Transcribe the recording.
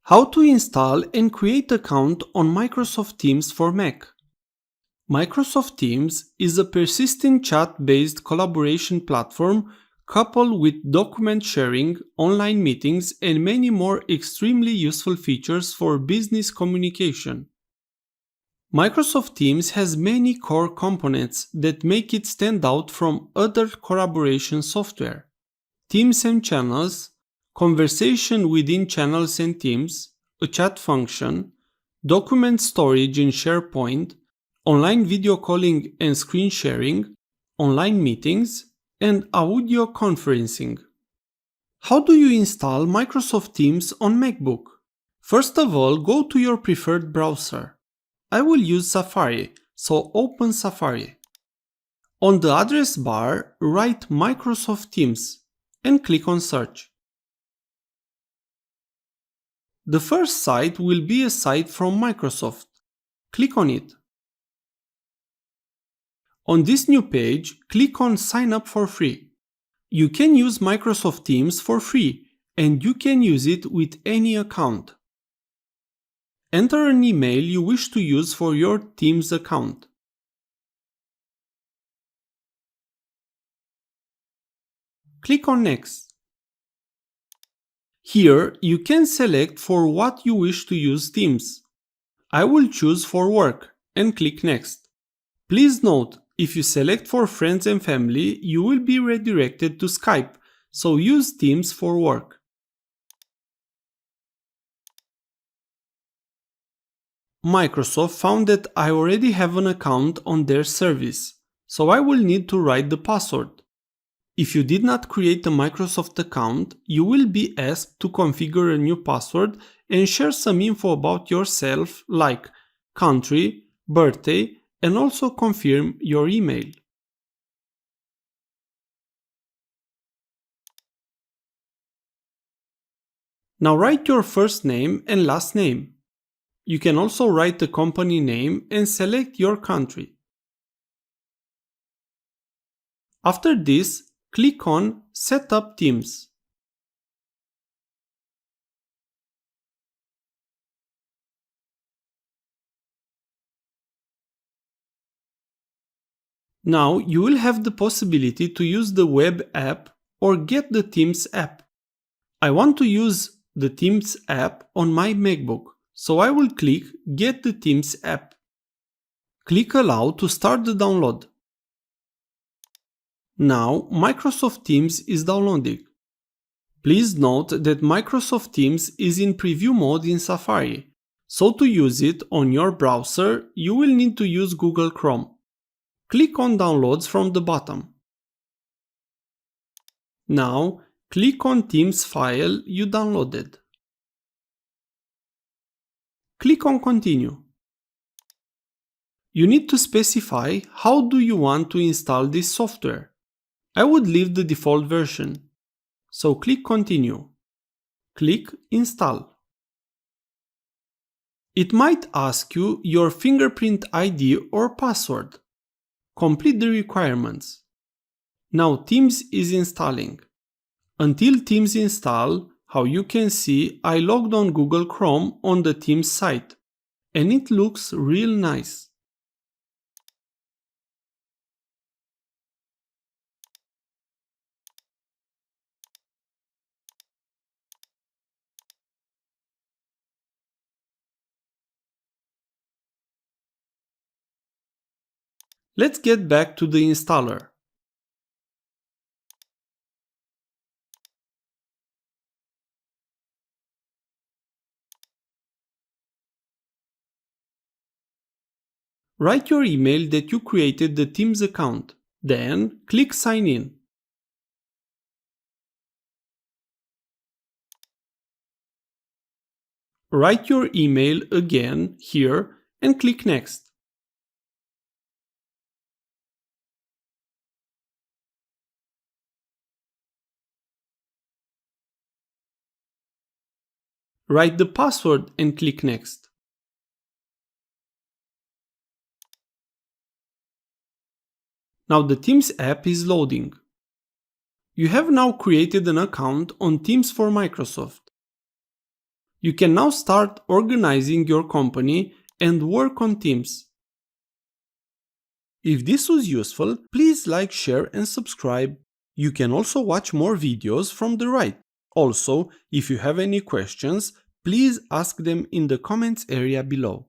How to install and create account on Microsoft Teams for Mac. Microsoft Teams is a persistent chat-based collaboration platform coupled with document sharing, online meetings, and many more extremely useful features for business communication. Microsoft Teams has many core components that make it stand out from other collaboration software. Teams and channels, conversation within channels and teams, a chat function, document storage in SharePoint, online video calling and screen sharing, online meetings, and audio conferencing. How do you install Microsoft Teams on Macbook? First of all, go to your preferred browser. I will use Safari, so open Safari. On the address bar, write Microsoft Teams and click on Search. The first site will be a site from Microsoft. Click on it. On this new page, click on Sign up for free. You can use Microsoft Teams for free, and you can use it with any account. Enter an email you wish to use for your Teams account. Click on Next. Here, you can select for what you wish to use Teams. I will choose for work and click Next. Please note, if you select for friends and family, you will be redirected to Skype, so use Teams for work. Microsoft found that I already have an account on their service, so I will need to write the password. If you did not create a Microsoft account, you will be asked to configure a new password and share some info about yourself like country, birthday, and also confirm your email. Now write your first name and last name. You can also write the company name and select your country. After this, click on Set up Teams. Now you will have the possibility to use the web app or get the Teams app. I want to use the Teams app on my MacBook, so I will click Get the Teams app. Click Allow to start the download. Now Microsoft Teams is downloading. Please note that Microsoft Teams is in preview mode in Safari, so to use it on your browser, you will need to use Google Chrome. Click on Downloads from the bottom. Now, click on Teams file you downloaded. Click on Continue. You need to specify how do you want to install this software. I would leave the default version. So click Continue. Click Install. It might ask you your fingerprint ID or password. Complete the requirements. Now Teams is installing. Until Teams install, how you can see, I logged on Google Chrome on the Teams site, and it looks real nice. Let's get back to the installer. Write your email that you created the Teams account, then click Sign in. Write your email again here and click Next. Write the password and click Next. Now the Teams app is loading. You have now created an account on Teams for Microsoft. You can now start organizing your company and work on teams. If this was useful, please like, share and subscribe. You can also watch more videos from the right. Also, if you have any questions, please ask them in the comments area below.